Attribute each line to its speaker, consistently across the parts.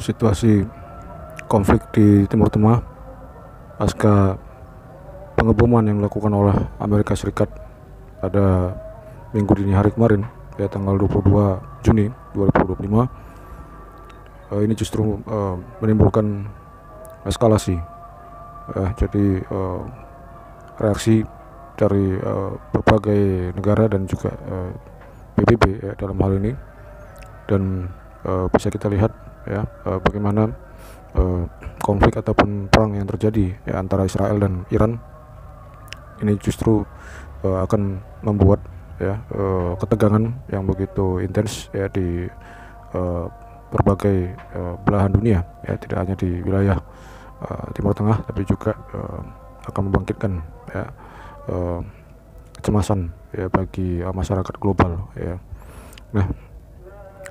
Speaker 1: situasi konflik di Timur Tengah pasca pengeboman yang dilakukan oleh Amerika Serikat pada minggu dini hari kemarin, ya tanggal 22 Juni 2025. Ini justru menimbulkan eskalasi. Jadi reaksi dari berbagai negara dan juga PBB ya, dalam hal ini, dan bisa kita lihat ya bagaimana konflik ataupun perang yang terjadi ya antara Israel dan Iran ini justru akan membuat ya ketegangan yang begitu intens ya di berbagai belahan dunia, ya tidak hanya di wilayah Timur Tengah, tapi juga akan membangkitkan ya kecemasan ya bagi masyarakat global ya. Nah,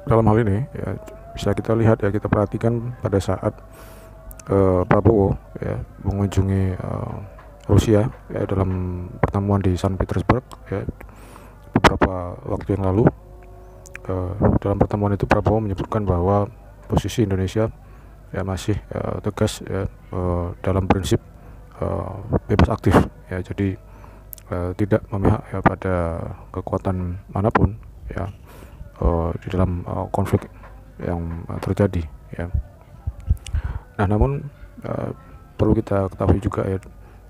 Speaker 1: dalam hal ini ya bisa kita lihat ya, kita perhatikan pada saat Prabowo ya mengunjungi Rusia ya dalam pertemuan di Saint Petersburg ya beberapa waktu yang lalu. Dalam pertemuan itu Prabowo menyebutkan bahwa posisi Indonesia ya masih tegas ya dalam prinsip bebas aktif ya, jadi tidak memihak ya pada kekuatan manapun ya di dalam konflik yang terjadi ya. Nah, namun perlu kita ketahui juga ya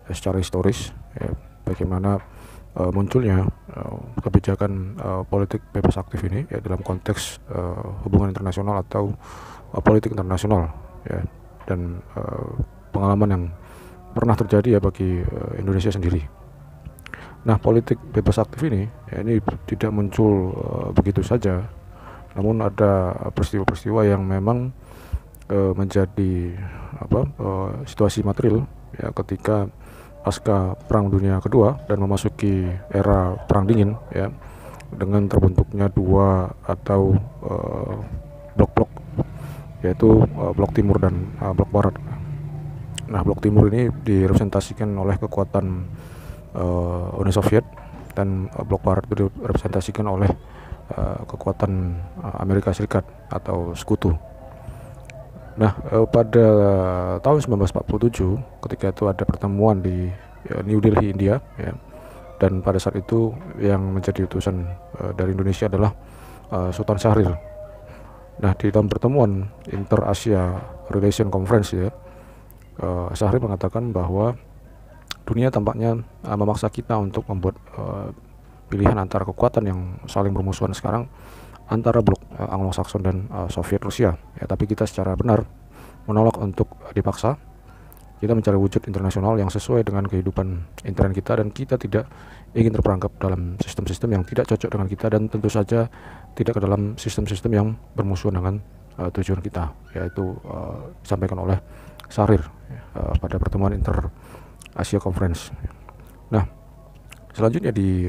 Speaker 1: secara historis ya bagaimana munculnya kebijakan politik bebas aktif ini ya dalam konteks hubungan internasional atau politik internasional ya, dan pengalaman yang pernah terjadi ya bagi Indonesia sendiri. Nah, politik bebas aktif ini ya ini tidak muncul begitu saja, namun ada peristiwa-peristiwa yang memang menjadi situasi material ya ketika pasca Perang Dunia Kedua dan memasuki era Perang Dingin ya, dengan terbentuknya dua atau blok-blok, yaitu blok timur dan blok barat. Nah, blok timur ini direpresentasikan oleh kekuatan Uni Soviet, dan blok barat itu direpresentasikan oleh kekuatan Amerika Serikat atau Sekutu. Nah, pada tahun 1947 ketika itu ada pertemuan di New Delhi, India ya, dan pada saat itu yang menjadi utusan dari Indonesia adalah Sultan Syahrir. Nah, di dalam pertemuan Inter-Asia Relation Conference ya, Syahrir mengatakan bahwa dunia tampaknya memaksa kita untuk membuat pilihan antara kekuatan yang saling bermusuhan sekarang antara blok Anglo-Saxon dan Soviet Rusia ya, tapi kita secara benar menolak untuk dipaksa. Kita mencari wujud internasional yang sesuai dengan kehidupan intern kita, dan kita tidak ingin terperangkap dalam sistem-sistem yang tidak cocok dengan kita, dan tentu saja tidak ke dalam sistem-sistem yang bermusuhan dengan tujuan kita, yaitu disampaikan oleh Syahrir pada pertemuan Inter-Asia Conference. Nah, selanjutnya di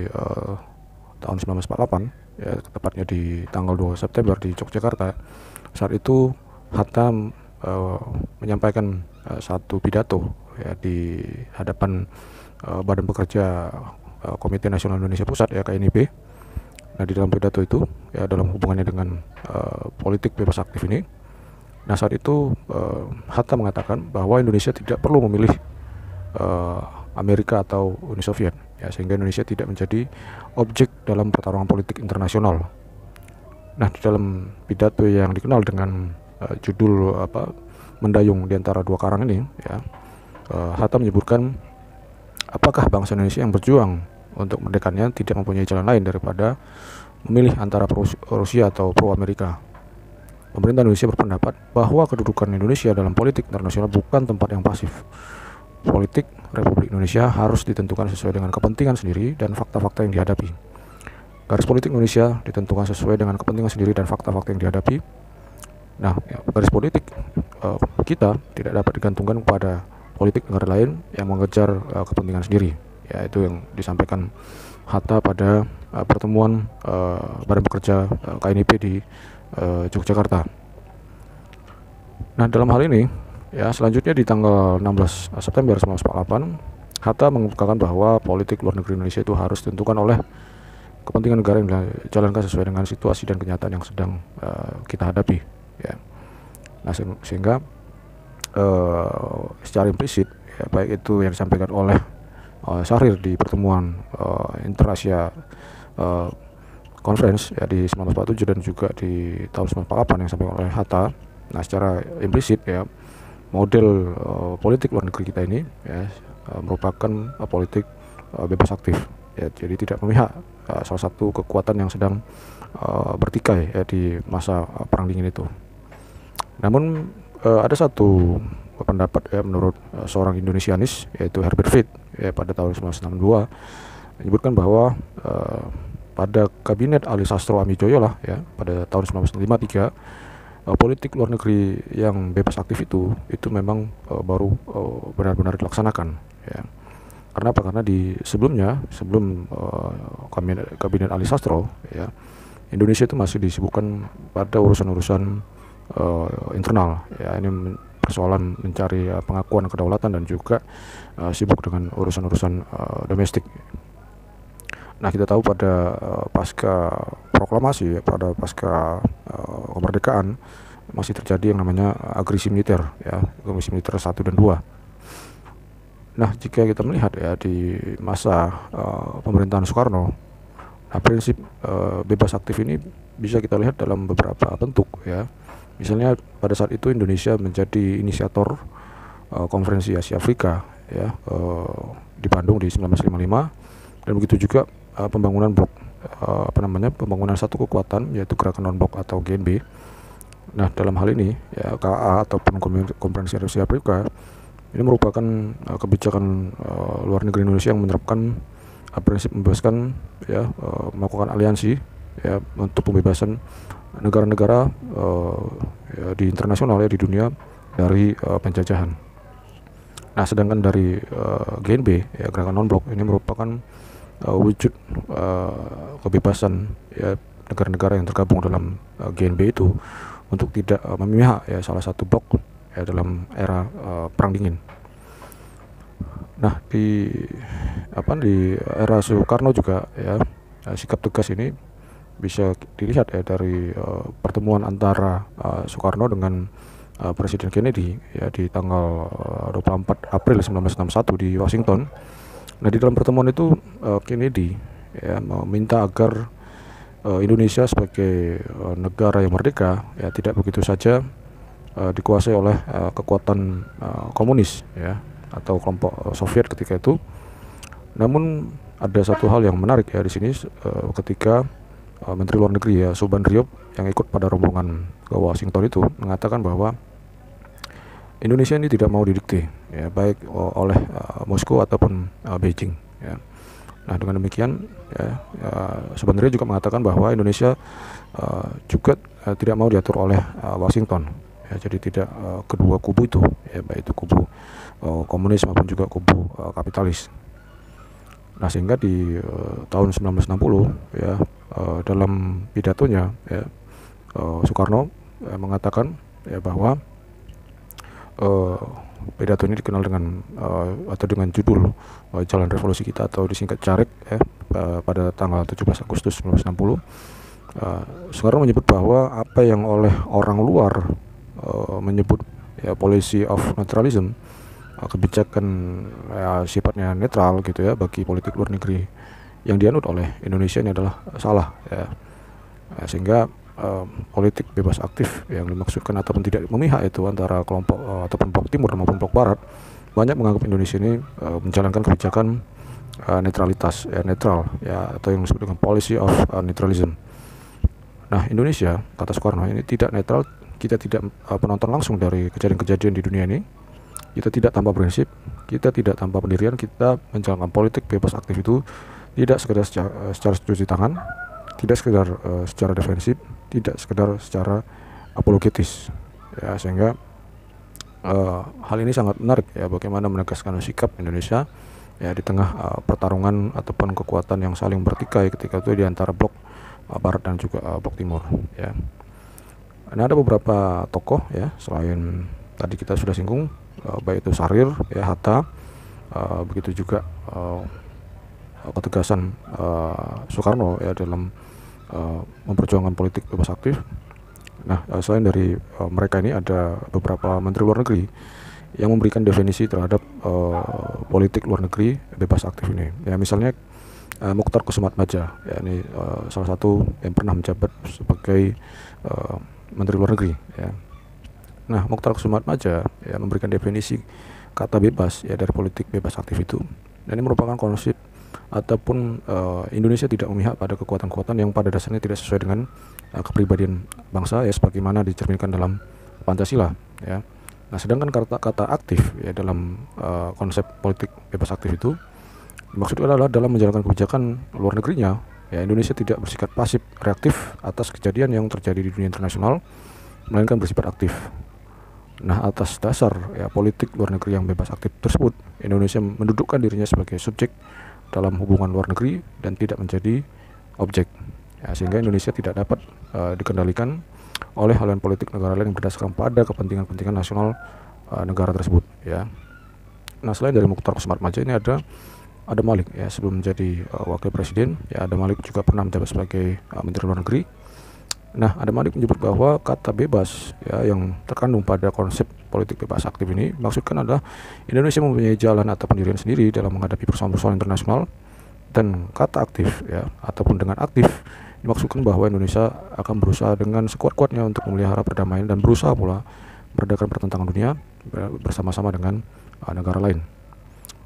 Speaker 1: tahun 1948 ya, tepatnya di tanggal 2 September di Yogyakarta, saat itu Hatta menyampaikan satu pidato ya di hadapan Badan Pekerja Komite Nasional Indonesia Pusat ya, KNIP. Nah, di dalam pidato itu ya dalam hubungannya dengan politik bebas aktif ini, nah saat itu Hatta mengatakan bahwa Indonesia tidak perlu memilih Amerika atau Uni Soviet ya, sehingga Indonesia tidak menjadi objek dalam pertarungan politik internasional. Nah, di dalam pidato yang dikenal dengan judul Mendayung di antara dua karang ini ya, Hatta menyebutkan apakah bangsa Indonesia yang berjuang untuk merdekanya tidak mempunyai jalan lain daripada memilih antara pro Rusia atau pro Amerika. Pemerintah Indonesia berpendapat bahwa kedudukan Indonesia dalam politik internasional bukan tempat yang pasif. Politik Republik Indonesia harus ditentukan sesuai dengan kepentingan sendiri dan fakta-fakta yang dihadapi. Garis politik Indonesia ditentukan sesuai dengan kepentingan sendiri dan fakta-fakta yang dihadapi. Nah, garis politik kita tidak dapat digantungkan kepada politik negara lain yang mengejar kepentingan sendiri. Ya, itu yang disampaikan Hatta pada pertemuan Badan Pekerja KNIP di Yogyakarta. Nah, dalam hal ini ya, selanjutnya di tanggal 16 September 1948, Hatta mengungkapkan bahwa politik luar negeri Indonesia itu harus ditentukan oleh kepentingan negara yang dijalankan sesuai dengan situasi dan kenyataan yang sedang kita hadapi ya. Nah, sehingga secara implisit ya, baik itu yang disampaikan oleh Syahrir di pertemuan Interasia Conference ya di 1947 dan juga di tahun 1948 yang disampaikan oleh Hatta. Nah, secara implisit ya model politik luar negeri kita ini ya merupakan politik bebas aktif ya, jadi tidak memihak salah satu kekuatan yang sedang bertikai ya di masa perang dingin itu. Namun ada satu pendapat ya menurut seorang Indonesianis yaitu Herbert Fried ya pada tahun 1962 menyebutkan bahwa pada kabinet Ali Sastro Amijoyo lah ya pada tahun 1953 politik luar negeri yang bebas aktif itu memang baru benar-benar dilaksanakan ya. Karena apa? Karena sebelum kabinet Ali Sastro ya, Indonesia itu masih disibukkan pada urusan-urusan internal ya, ini persoalan mencari pengakuan kedaulatan dan juga sibuk dengan urusan-urusan domestik. Nah, kita tahu pada pasca proklamasi, pada pasca kemerdekaan masih terjadi yang namanya agresi militer ya, agresi militer 1 dan 2. Nah, jika kita melihat ya di masa pemerintahan Soekarno, nah prinsip bebas aktif ini bisa kita lihat dalam beberapa bentuk ya. Misalnya pada saat itu Indonesia menjadi inisiator konferensi Asia Afrika ya di Bandung di 1955, dan begitu juga pembangunan blok pembangunan satu kekuatan yaitu gerakan non blok atau GNB. Nah, dalam hal ini ya KA ataupun konferensi Asia Afrika ini merupakan kebijakan luar negeri Indonesia yang menerapkan prinsip membebaskan ya melakukan aliansi ya untuk pembebasan negara-negara ya, di internasional ya di dunia dari penjajahan. Nah, sedangkan dari GNB ya gerakan non blok ini merupakan wujud kebebasan ya negara-negara yang tergabung dalam GNB itu untuk tidak memihak ya salah satu blok ya dalam era perang dingin. Nah, di era Soekarno juga ya sikap tegas ini bisa dilihat ya dari pertemuan antara Soekarno dengan Presiden Kennedy ya di tanggal 24 April 1961 di Washington. Nah, di dalam pertemuan itu Kennedy ya meminta agar Indonesia sebagai negara yang merdeka ya tidak begitu saja dikuasai oleh kekuatan komunis ya atau kelompok Soviet ketika itu. Namun ada satu hal yang menarik ya di sini ketika Menteri Luar Negeri ya Subandrio yang ikut pada rombongan ke Washington itu mengatakan bahwa Indonesia ini tidak mau didikte ya baik oleh Moskow ataupun Beijing ya. Nah, dengan demikian ya Subandrio juga mengatakan bahwa Indonesia juga tidak mau diatur oleh Washington ya, jadi tidak kedua kubu itu ya baik itu kubu komunis maupun juga kubu kapitalis. Nah, sehingga di tahun 1960 ya dalam pidatonya ya Soekarno mengatakan ya bahwa pidato ini dikenal dengan atau dengan judul Jalan Revolusi Kita atau disingkat JAREK ya pada tanggal 17 Agustus 1960. Soekarno menyebut bahwa apa yang oleh orang luar menyebut ya policy of neutralism, kebijakan ya, sifatnya netral gitu ya bagi politik luar negeri yang dianut oleh Indonesia ini adalah salah ya. Sehingga politik bebas aktif yang dimaksudkan ataupun tidak memihak itu antara kelompok ataupun blok timur maupun blok barat banyak menganggap Indonesia ini menjalankan kebijakan netralitas ya netral ya atau yang disebut dengan policy of neutralism. Nah, Indonesia kata Soekarno ini tidak netral, kita tidak penonton langsung dari kejadian-kejadian di dunia ini. Kita tidak tanpa prinsip, kita tidak tanpa pendirian, kita menjalankan politik bebas aktif itu tidak sekedar secara cuci tangan, tidak sekedar secara defensif, tidak sekedar secara apologetis ya, sehingga hal ini sangat menarik ya bagaimana menegaskan sikap Indonesia ya di tengah pertarungan ataupun kekuatan yang saling bertikai ketika itu di antara blok barat dan juga blok timur ya. Nah, ada beberapa tokoh ya selain tadi kita sudah singgung baik itu Syahrir ya Hatta, begitu juga ketegasan Soekarno ya dalam memperjuangkan politik bebas aktif. Nah, selain dari mereka ini ada beberapa menteri luar negeri yang memberikan definisi terhadap politik luar negeri bebas aktif ini. Ya, misalnya Muchtar Kusumatmaja, ya ini salah satu yang pernah menjabat sebagai menteri luar negeri. Ya. Nah, Muchtar Kusumatmaja ya memberikan definisi kata bebas ya dari politik bebas aktif itu. Dan ini merupakan konsep ataupun Indonesia tidak memihak pada kekuatan-kekuatan yang pada dasarnya tidak sesuai dengan kepribadian bangsa ya sebagaimana dicerminkan dalam Pancasila ya. Nah, sedangkan kata aktif ya dalam konsep politik bebas aktif itu maksudnya adalah dalam menjalankan kebijakan luar negerinya ya Indonesia tidak bersikap pasif reaktif atas kejadian yang terjadi di dunia internasional melainkan bersifat aktif. Nah, atas dasar ya politik luar negeri yang bebas aktif tersebut, Indonesia mendudukkan dirinya sebagai subjek dalam hubungan luar negeri dan tidak menjadi objek. Ya, sehingga Indonesia tidak dapat dikendalikan oleh haluan politik negara lain yang berdasarkan pada kepentingan-kepentingan nasional negara tersebut. Ya. Nah, selain dari Muchtar Kusumatmaja ini ada Malik ya sebelum menjadi wakil presiden. Ya, Adam Malik juga pernah menjabat sebagai menteri luar negeri. Nah, Adam Malik menyebut bahwa kata bebas ya yang terkandung pada konsep politik bebas aktif ini maksudkan adalah Indonesia mempunyai jalan atau pendirian sendiri dalam menghadapi persoalan-persoalan internasional, dan kata aktif ya ataupun dengan aktif dimaksudkan bahwa Indonesia akan berusaha dengan sekuat-kuatnya untuk memelihara perdamaian dan berusaha pula meredakan pertentangan dunia bersama-sama dengan negara lain.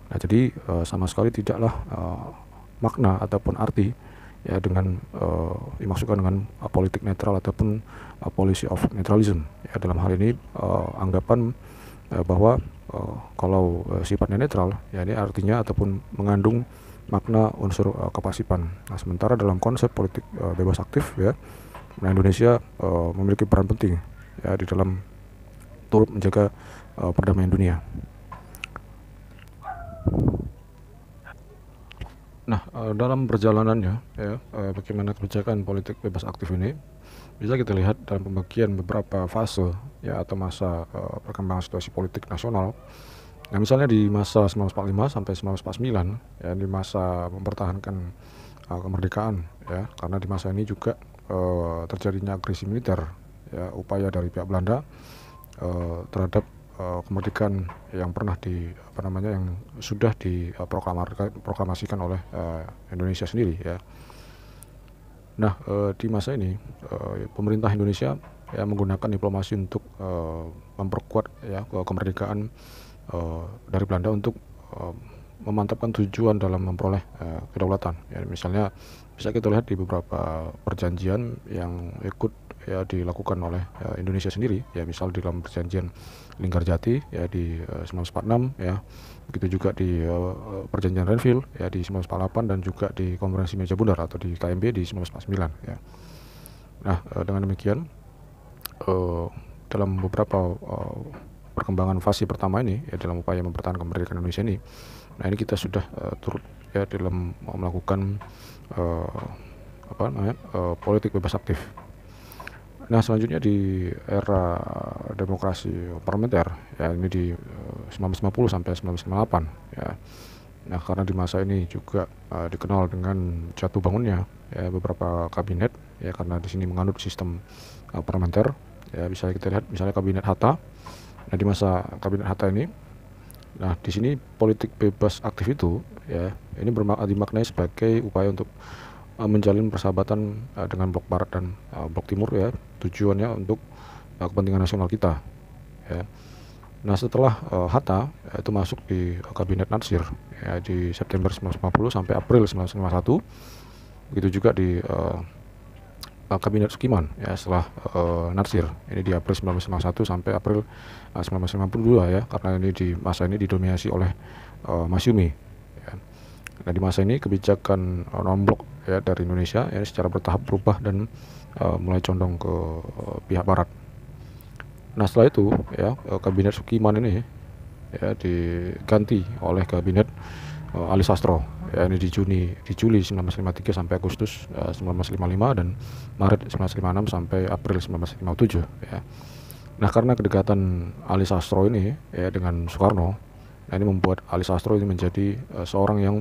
Speaker 1: Nah, jadi sama sekali tidaklah makna ataupun arti ya dengan dimaksudkan dengan politik netral ataupun policy of neutralism ya dalam hal ini anggapan bahwa kalau sifatnya netral ya ini artinya ataupun mengandung makna unsur kepasifan. Nah, sementara dalam konsep politik bebas aktif ya nah Indonesia memiliki peran penting ya di dalam turut menjaga perdamaian dunia. Nah, dalam perjalanannya ya bagaimana kebijakan politik bebas aktif ini bisa kita lihat dalam pembagian beberapa fase ya atau masa perkembangan situasi politik nasional. Nah, misalnya di masa 1945 sampai 1949 ya di masa mempertahankan kemerdekaan ya karena di masa ini juga terjadinya agresi militer ya upaya dari pihak Belanda terhadap kemerdekaan yang pernah yang sudah diproklamasikan oleh Indonesia sendiri ya. Nah, di masa ini pemerintah Indonesia ya menggunakan diplomasi untuk memperkuat ya kemerdekaan dari Belanda untuk memantapkan tujuan dalam memperoleh kedaulatan. Ya, misalnya bisa kita lihat di beberapa perjanjian yang ikut ya dilakukan oleh Indonesia sendiri ya, misal di dalam perjanjian Linggarjati ya di 1946 ya, begitu juga di perjanjian Renville ya di 1948 dan juga di konferensi meja bundar atau di KMB di 1949 ya. Nah, dengan demikian dalam beberapa perkembangan fase pertama ini ya dalam upaya mempertahankan kemerdekaan Indonesia ini, nah ini kita sudah turut ya dalam melakukan politik bebas aktif. Nah, selanjutnya di era demokrasi parlementer ya ini di 1950 sampai 1958 ya. Nah, karena di masa ini juga dikenal dengan jatuh bangunnya ya beberapa kabinet ya karena di sini menganut sistem parlementer ya, bisa kita lihat misalnya kabinet Hatta. Nah, di masa kabinet Hatta ini, nah di sini politik bebas aktif itu ya ini dimaknai sebagai upaya untuk menjalin persahabatan dengan blok barat dan blok timur ya, tujuannya untuk kepentingan nasional kita ya. Nah, setelah Hatta ya, itu masuk di kabinet Natsir ya di September 1950 sampai April 1951, begitu juga di kabinet Sukiman ya setelah Natsir ini di April 1951 sampai April 1952 ya, karena ini di masa ini didominasi oleh Masyumi ya. Nah, di masa ini kebijakan non-blok ya dari Indonesia ya secara bertahap berubah dan mulai condong ke pihak barat. Nah, setelah itu ya kabinet Sukiman ini ya diganti oleh kabinet Ali Sastro ya ini di Juli 1953 sampai Agustus 1955 dan Maret 1956 sampai April 1957 ya. Nah, karena kedekatan Ali Sastro ini ya dengan Soekarno, nah ini membuat Ali Sastro ini menjadi seorang yang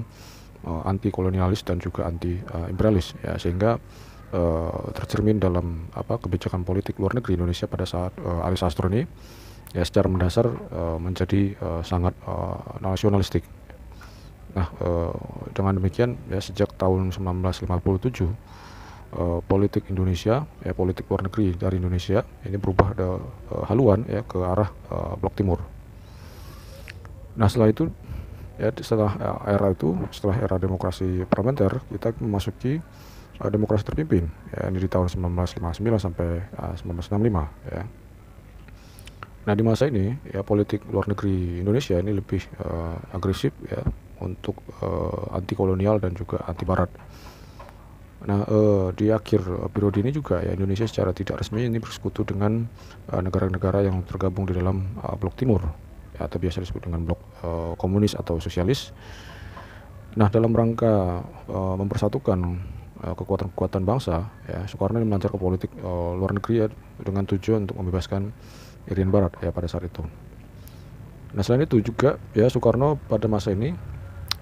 Speaker 1: anti kolonialis dan juga anti imperialis ya, sehingga tercermin dalam kebijakan politik luar negeri Indonesia pada saat Ali Sastro ini ya secara mendasar menjadi sangat nasionalistik. Nah, dengan demikian ya sejak tahun 1957 politik Indonesia ya politik luar negeri dari Indonesia ini berubah haluan ya ke arah Blok Timur. Nah, setelah setelah era demokrasi parlementer, kita memasuki demokrasi terpimpin ya ini di tahun 1959 sampai 1965 ya. Nah, di masa ini ya politik luar negeri Indonesia ini lebih agresif ya untuk anti kolonial dan juga anti barat. Nah, di akhir periode ini juga ya Indonesia secara tidak resmi ini bersekutu dengan negara-negara yang tergabung di dalam Blok Timur ya, atau biasa disebut dengan blok komunis atau sosialis. Nah, dalam rangka mempersatukan kekuatan-kekuatan bangsa ya Soekarno ini melancar ke politik luar negeri ya dengan tujuan untuk membebaskan Irian Barat ya pada saat itu. Nah, selain itu juga ya Soekarno pada masa ini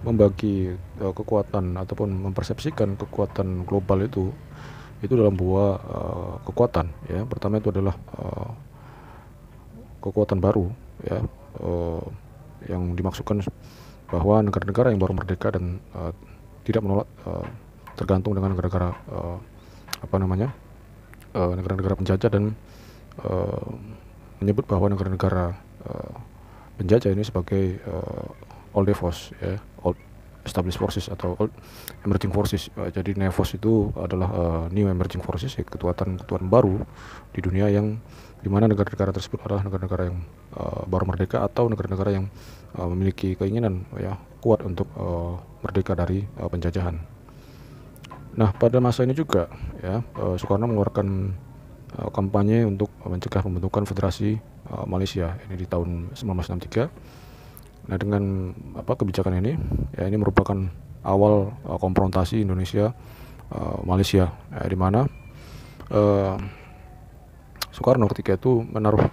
Speaker 1: membagi kekuatan ataupun mempersepsikan kekuatan global itu dalam dua kekuatan ya. Pertama itu adalah kekuatan baru ya yang dimaksudkan bahwa negara-negara yang baru merdeka dan tidak menolak tergantung dengan negara-negara negara-negara penjajah dan menyebut bahwa negara-negara penjajah ini sebagai old force ya, old established forces atau old emerging forces. Jadi NEFOS itu adalah new emerging forces, kekuatan baru di dunia yang dimana negara-negara tersebut adalah negara-negara yang baru merdeka atau negara-negara yang memiliki keinginan ya kuat untuk merdeka dari penjajahan. Nah, pada masa ini juga ya Soekarno mengeluarkan kampanye untuk mencegah pembentukan Federasi Malaysia ini di tahun 1963. Nah, dengan kebijakan ini ya ini merupakan awal konfrontasi Indonesia Malaysia ya, di mana Soekarno ketika itu menaruh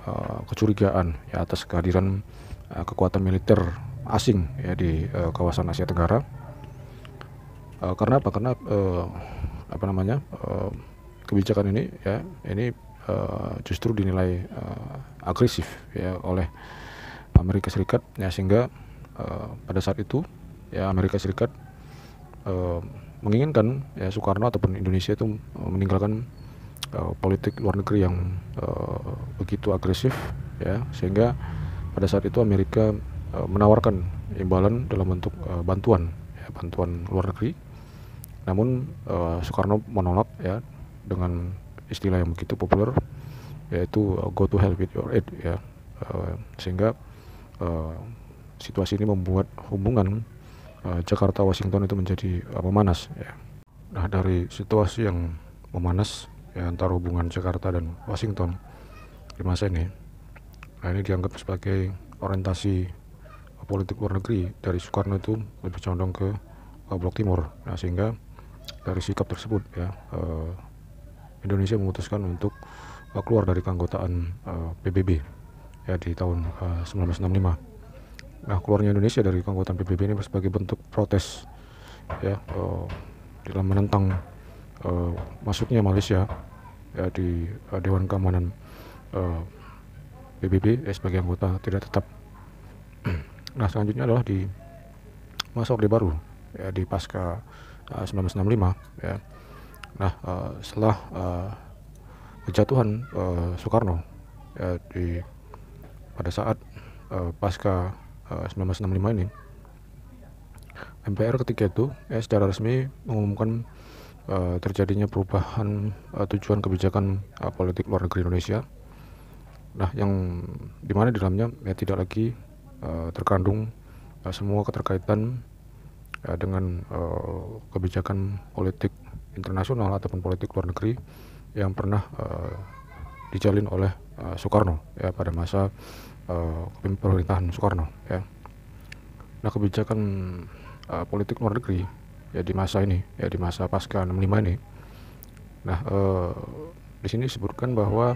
Speaker 1: kecurigaan ya atas kehadiran kekuatan militer asing ya di kawasan Asia Tenggara. Karena apa? Karena kebijakan ini ya ini justru dinilai agresif ya oleh Amerika Serikat ya sehingga pada saat itu ya Amerika Serikat menginginkan ya Soekarno ataupun Indonesia itu meninggalkan politik luar negeri yang begitu agresif ya, sehingga pada saat itu Amerika menawarkan imbalan dalam bentuk bantuan luar negeri. Namun Soekarno menolak ya dengan istilah yang begitu populer yaitu go to hell with your aid ya, sehingga situasi ini membuat hubungan Jakarta Washington itu menjadi memanas ya. Nah, dari situasi yang memanas ya antara hubungan Jakarta dan Washington di masa ini, nah ini dianggap sebagai orientasi politik luar negeri dari Soekarno itu lebih condong ke Blok Timur. Nah, sehingga dari sikap tersebut ya Indonesia memutuskan untuk keluar dari keanggotaan PBB ya di tahun 1965. Nah, keluarnya Indonesia dari keanggotaan PBB ini sebagai bentuk protes ya dalam menentang masuknya Malaysia ya di Dewan Keamanan PBB sebagai anggota tidak tetap. Nah, selanjutnya adalah di masa Orde Baru ya di pasca 1965 ya. Nah, setelah kejatuhan Soekarno ya pada saat pasca 1965 ini, MPR ketika itu secara resmi mengumumkan terjadinya perubahan tujuan kebijakan politik luar negeri Indonesia. Nah, yang dimana di dalamnya ya tidak lagi terkandung semua keterkaitan dengan kebijakan politik internasional ataupun politik luar negeri yang pernah dijalin oleh Soekarno ya pada masa pemerintahan Soekarno ya. Nah, kebijakan politik luar negeri ya di masa ini ya di masa pasca 65 ini. Nah, di sini disebutkan bahwa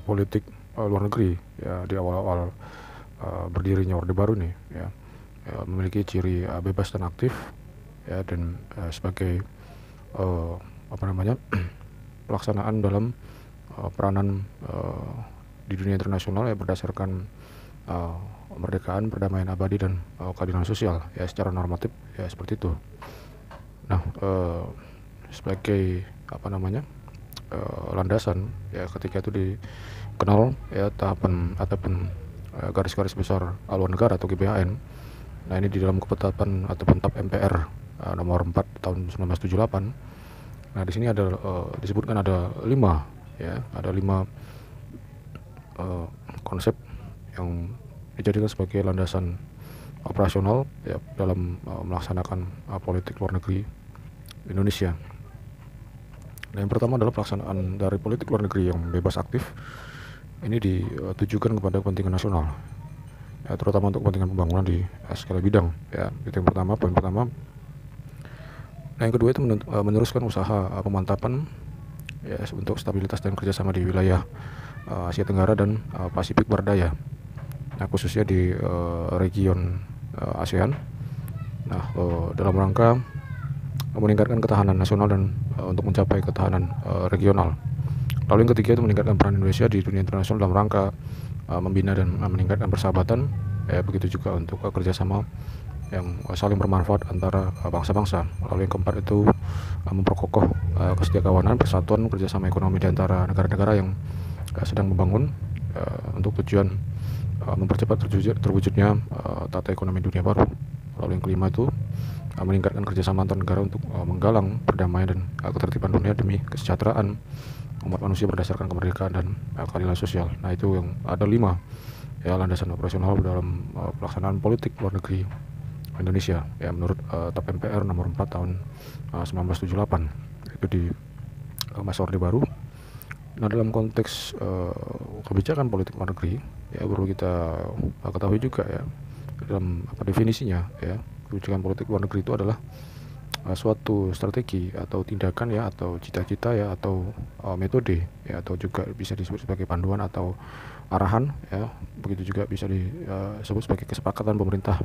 Speaker 1: politik luar negeri ya di awal-awal berdirinya Orde Baru nih ya memiliki ciri bebas dan aktif ya, dan sebagai pelaksanaan dalam peranan di dunia internasional ya berdasarkan kemerdekaan, perdamaian abadi dan keadilan sosial ya secara normatif ya seperti itu. Nah, sebagai landasan ya ketika itu dikenal ya tahapan ataupun garis-garis besar haluan negara atau GBHN. Nah, ini di dalam ketetapan ataupun TAP MPR nomor 4 tahun 1978. Nah, di sini ada disebutkan ada 5 konsep yang dijadikan sebagai landasan operasional ya dalam melaksanakan politik luar negeri Indonesia. Nah, yang pertama adalah pelaksanaan dari politik luar negeri yang bebas aktif. Ini ditujukan kepada kepentingan nasional, ya, terutama untuk kepentingan pembangunan di segala bidang. Ya, itu yang pertama, poin pertama. Nah, yang kedua itu meneruskan usaha pemantapan ya untuk stabilitas dan kerjasama di wilayah Asia Tenggara dan Pasifik Berdaya. Nah, khususnya di region ASEAN. Nah, dalam rangka meningkatkan ketahanan nasional dan untuk mencapai ketahanan regional. Lalu yang ketiga itu meningkatkan peran Indonesia di dunia internasional dalam rangka membina dan meningkatkan persahabatan. Begitu juga untuk kerjasama yang saling bermanfaat antara bangsa-bangsa. Lalu yang keempat itu memperkokoh kesetiakawanan, persatuan, kerjasama ekonomi di antara negara-negara yang sedang membangun untuk tujuan mempercepat terwujudnya tata ekonomi dunia baru. Lalu yang kelima itu meningkatkan kerjasama antar negara untuk menggalang perdamaian dan ketertiban dunia demi kesejahteraan umat manusia berdasarkan kemerdekaan dan keadilan sosial. Nah, itu yang ada 5 ya landasan operasional dalam pelaksanaan politik luar negeri Indonesia ya menurut TAP MPR nomor 4 tahun 1978 itu di masa Orde Baru. Nah, dalam konteks kebijakan politik luar negeri ya perlu kita ketahui juga ya dalam definisinya ya. Kebijakan politik luar negeri itu adalah suatu strategi atau tindakan ya atau cita-cita ya atau metode ya atau juga bisa disebut sebagai panduan atau arahan ya. Begitu juga bisa disebut sebagai kesepakatan pemerintah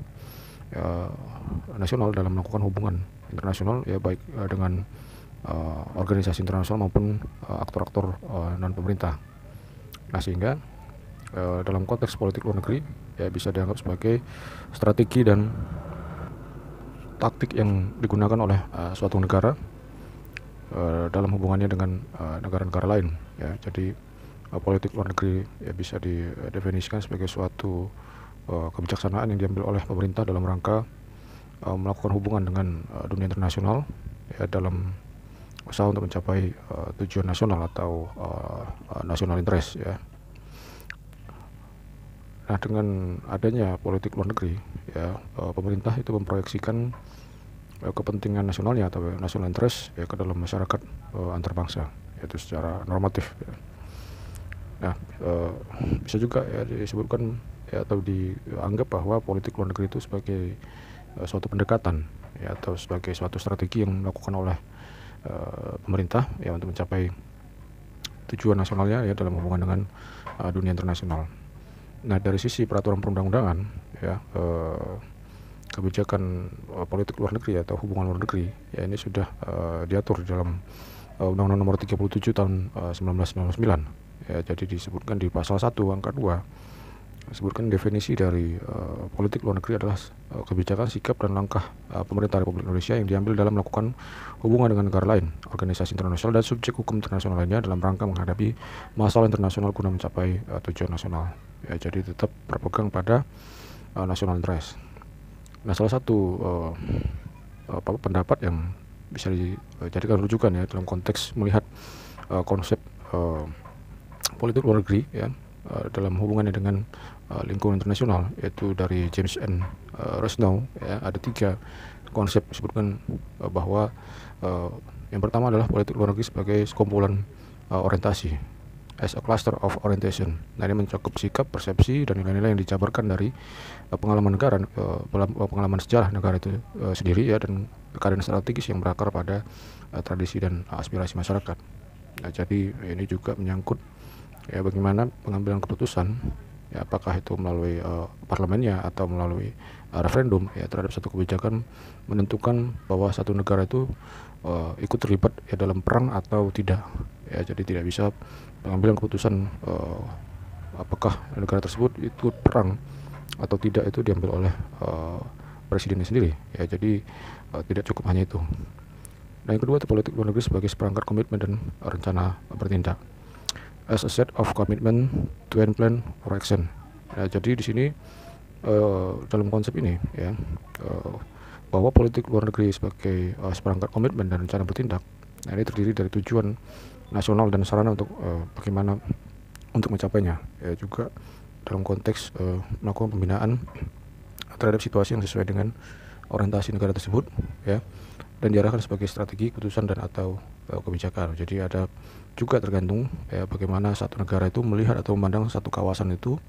Speaker 1: nasional dalam melakukan hubungan internasional ya baik dengan organisasi internasional maupun aktor-aktor non pemerintah. Nah, sehingga dalam konteks politik luar negeri ya bisa dianggap sebagai strategi dan taktik yang digunakan oleh suatu negara dalam hubungannya dengan negara-negara lain ya. Jadi politik luar negeri ya bisa didefinisikan sebagai suatu kebijaksanaan yang diambil oleh pemerintah dalam rangka melakukan hubungan dengan dunia internasional ya dalam usaha untuk mencapai tujuan nasional atau national interest ya. Nah, dengan adanya politik luar negeri ya pemerintah itu memproyeksikan kepentingan nasionalnya atau national interest ya ke dalam masyarakat antar bangsa yaitu secara normatif ya. Nah, bisa juga ya disebutkan ya atau dianggap bahwa politik luar negeri itu sebagai suatu pendekatan ya atau sebagai suatu strategi yang dilakukan oleh pemerintah ya untuk mencapai tujuan nasionalnya ya dalam hubungan dengan dunia internasional. Nah, dari sisi peraturan perundang-undangan ya kebijakan politik luar negeri atau hubungan luar negeri ya ini sudah diatur di dalam Undang-Undang Nomor 37 tahun 1999 ya. Jadi disebutkan di pasal 1 angka 2 disebutkan definisi dari politik luar negeri adalah kebijakan, sikap dan langkah pemerintah Republik Indonesia yang diambil dalam melakukan hubungan dengan negara lain, organisasi internasional dan subjek hukum internasional lainnya dalam rangka menghadapi masalah internasional guna mencapai tujuan nasional ya. Jadi tetap berpegang pada national interest. Nah, salah satu pendapat yang bisa dijadikan rujukan ya dalam konteks melihat konsep politik luar negeri ya dalam hubungannya dengan lingkungan internasional yaitu dari James N. Reznor ya ada 3 konsep disebutkan bahwa yang pertama adalah politik luar negeri sebagai sekumpulan orientasi as a cluster of orientation. Nah, ini mencakup sikap, persepsi dan nilai-nilai yang dijabarkan dari pengalaman negara, pengalaman sejarah negara itu sendiri ya dan keadaan strategis yang berakar pada tradisi dan aspirasi masyarakat. Nah, jadi ini juga menyangkut ya bagaimana pengambilan keputusan ya apakah itu melalui parlemennya atau melalui referendum ya terhadap satu kebijakan menentukan bahwa satu negara itu ikut terlibat ya dalam perang atau tidak ya. Jadi tidak bisa pengambilan keputusan apakah negara tersebut ikut perang atau tidak itu diambil oleh presidennya sendiri ya. Jadi tidak cukup hanya itu. Nah, yang kedua itu politik luar negeri sebagai seperangkat komitmen dan rencana bertindak, as a set of commitment to and plan or action. Nah, jadi di sini dalam konsep ini ya bahwa politik luar negeri sebagai seperangkat komitmen dan rencana bertindak. Nah, ini terdiri dari tujuan nasional dan sarana untuk bagaimana untuk mencapainya. Ya, juga dalam konteks melakukan pembinaan terhadap situasi yang sesuai dengan orientasi negara tersebut ya, dan diarahkan sebagai strategi, keputusan dan atau kebijakan. Jadi ada juga tergantung ya bagaimana satu negara itu melihat atau memandang satu kawasan itu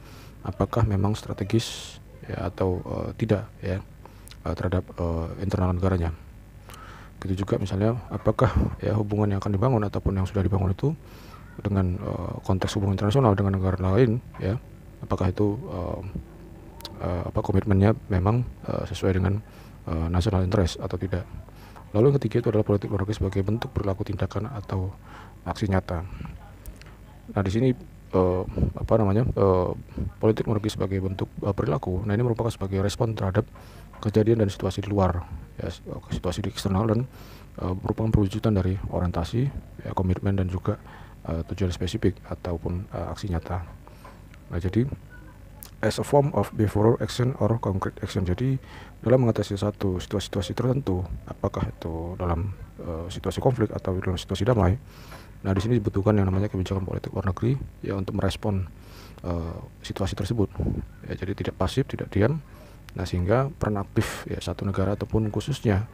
Speaker 1: apakah memang strategis ya atau tidak ya terhadap internal negaranya. Gitu juga misalnya apakah ya hubungan yang akan dibangun ataupun yang sudah dibangun itu dengan konteks hubungan internasional dengan negara lain ya, apakah itu komitmennya memang sesuai dengan national interest atau tidak. Lalu yang ketiga itu adalah politik luar negeri sebagai bentuk perilaku, tindakan atau aksi nyata. Nah, di sini politik luar negeri sebagai bentuk perilaku. Nah, ini merupakan sebagai respon terhadap kejadian dan situasi di luar, ya, situasi di eksternal, dan merupakan perwujudan dari orientasi, ya, komitmen dan juga tujuan spesifik ataupun aksi nyata. Nah, jadi as a form of behavioral action or concrete action. Jadi dalam mengatasi satu situasi tertentu, apakah itu dalam situasi konflik atau dalam situasi damai. Nah, di sini dibutuhkan yang namanya kebijakan politik luar negeri ya untuk merespon situasi tersebut. Ya, jadi tidak pasif, tidak diam. Nah, sehingga peran aktif ya satu negara ataupun khususnya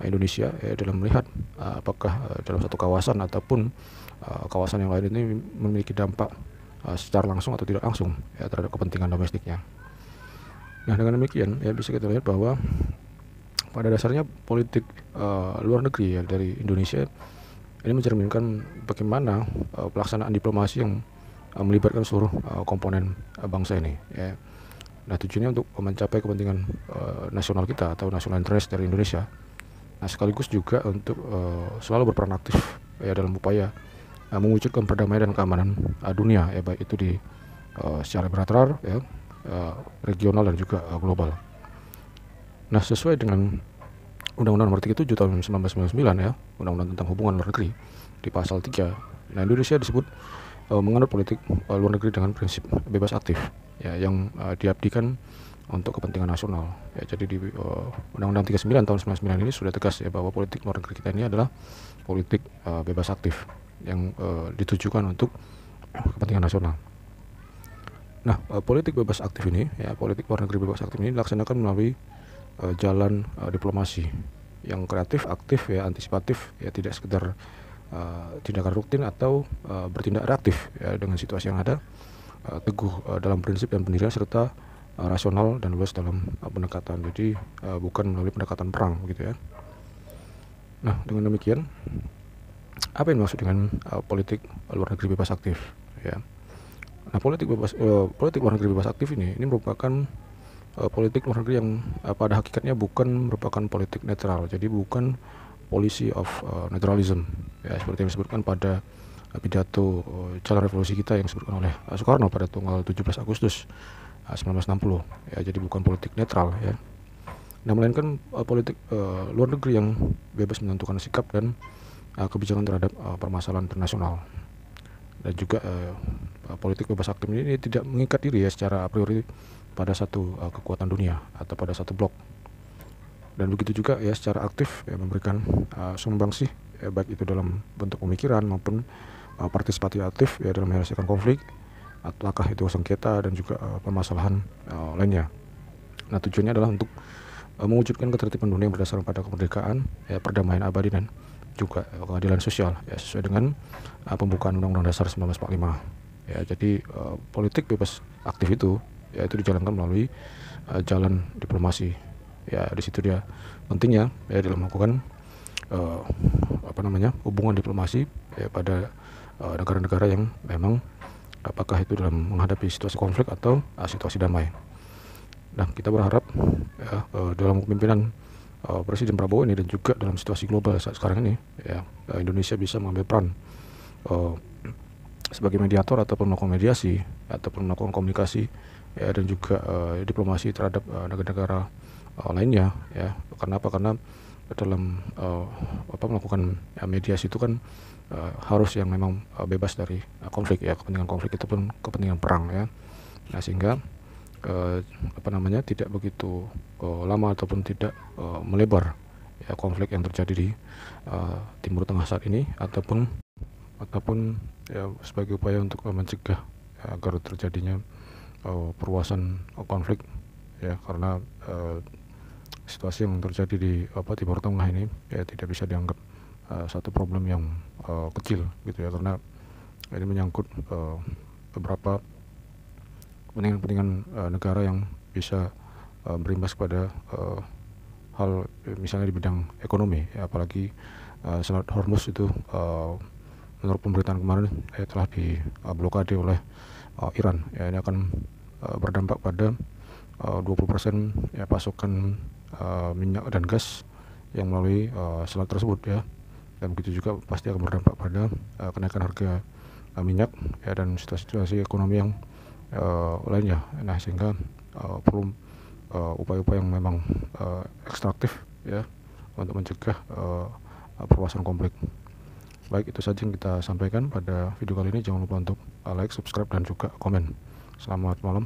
Speaker 1: Indonesia ya dalam melihat apakah dalam satu kawasan ataupun kawasan yang lain ini memiliki dampak secara langsung atau tidak langsung ya terhadap kepentingan domestiknya. Nah, dengan demikian ya bisa kita lihat bahwa pada dasarnya politik luar negeri ya dari Indonesia ini mencerminkan bagaimana pelaksanaan diplomasi yang melibatkan seluruh komponen bangsa ini ya. Nah, tujuannya untuk mencapai kepentingan nasional kita atau national interest dari Indonesia. Nah, sekaligus juga untuk selalu berperan aktif ya dalam upaya mewujudkan perdamaian dan keamanan dunia ya, baik itu di secara bilateral ya, regional dan juga global. Nah, sesuai dengan Undang-Undang Nomor 37 tahun 1999 ya, Undang-Undang tentang Hubungan Luar Negeri, di pasal 3. Nah, Indonesia disebut menganut politik luar negeri dengan prinsip bebas aktif ya, yang diabdikan untuk kepentingan nasional ya. Jadi di Undang-Undang 39 tahun 99 ini sudah tegas ya bahwa politik luar negeri kita ini adalah politik bebas aktif yang ditujukan untuk kepentingan nasional. Nah, politik bebas aktif ini ya, politik luar negeri bebas aktif ini dilaksanakan melalui jalan diplomasi yang kreatif, aktif ya, antisipatif ya, tidak sekedar tindakan rutin atau bertindak reaktif ya dengan situasi yang ada, teguh dalam prinsip dan pendirian serta rasional dan luas dalam pendekatan. Jadi bukan melalui pendekatan perang gitu ya. Nah, dengan demikian apa yang dimaksud dengan politik luar negeri bebas aktif ya. Nah, politik luar negeri bebas aktif ini merupakan politik luar negeri yang pada hakikatnya bukan merupakan politik netral. Jadi bukan policy of neutralism ya, seperti yang disebutkan pada pidato Jalan Revolusi kita yang disebutkan oleh Soekarno pada tanggal 17 Agustus 1960 ya. Jadi bukan politik netral ya. Nah, melainkan politik luar negeri yang bebas menentukan sikap dan kebijakan terhadap permasalahan internasional. Dan juga politik bebas aktif ini tidak mengikat diri ya secara a priori pada satu kekuatan dunia atau pada satu blok. Dan begitu juga ya secara aktif ya memberikan sumbangsih ya, baik itu dalam bentuk pemikiran maupun partisipatif aktif ya dalam menyelesaikan konflik, apakah itu sengketa dan juga permasalahan lainnya. Nah, tujuannya adalah untuk mewujudkan ketertiban dunia yang berdasarkan pada kemerdekaan ya, perdamaian abadi dan juga keadilan sosial ya, sesuai dengan pembukaan Undang-Undang Dasar 1945 ya. Jadi politik bebas aktif itu ya itu dijalankan melalui jalan diplomasi ya. Di situ dia pentingnya ya dalam melakukan hubungan diplomasi ya pada negara-negara yang memang apakah itu dalam menghadapi situasi konflik atau situasi damai. Nah, kita berharap ya, dalam kepemimpinan Presiden Prabowo ini dan juga dalam situasi global saat sekarang ini, ya, Indonesia bisa mengambil peran uh, sebagai mediator ataupun melakukan mediasi ataupun melakukan komunikasi, ya, dan juga diplomasi terhadap negara-negara lainnya, ya. Kenapa? Karena dalam melakukan mediasi itu kan harus yang memang bebas dari konflik, ya, kepentingan konflik itu pun kepentingan perang, ya. Nah, sehingga tidak begitu lama ataupun tidak melebar, ya, konflik yang terjadi di Timur Tengah saat ini, ataupun ya, sebagai upaya untuk mencegah, ya, agar terjadinya perluasan konflik, ya, karena situasi yang terjadi di Timur Tengah ini, ya, tidak bisa dianggap satu problem yang kecil gitu, ya, karena ini menyangkut beberapa kepentingan negara yang bisa berimbas pada hal misalnya di bidang ekonomi, ya, apalagi Selat Hormuz itu menurut pemberitaan kemarin telah diblokade oleh Iran, ya. Ini akan berdampak pada 20% ya, pasokan minyak dan gas yang melalui selat tersebut, ya, dan begitu juga pasti akan berdampak pada kenaikan harga minyak, ya, dan situasi ekonomi yang lainnya. Nah, sehingga perlu upaya-upaya yang memang ekstraktif, ya, untuk mencegah perluasan konflik. Baik, itu saja yang kita sampaikan pada video kali ini. Jangan lupa untuk like, subscribe, dan juga komen. Selamat malam.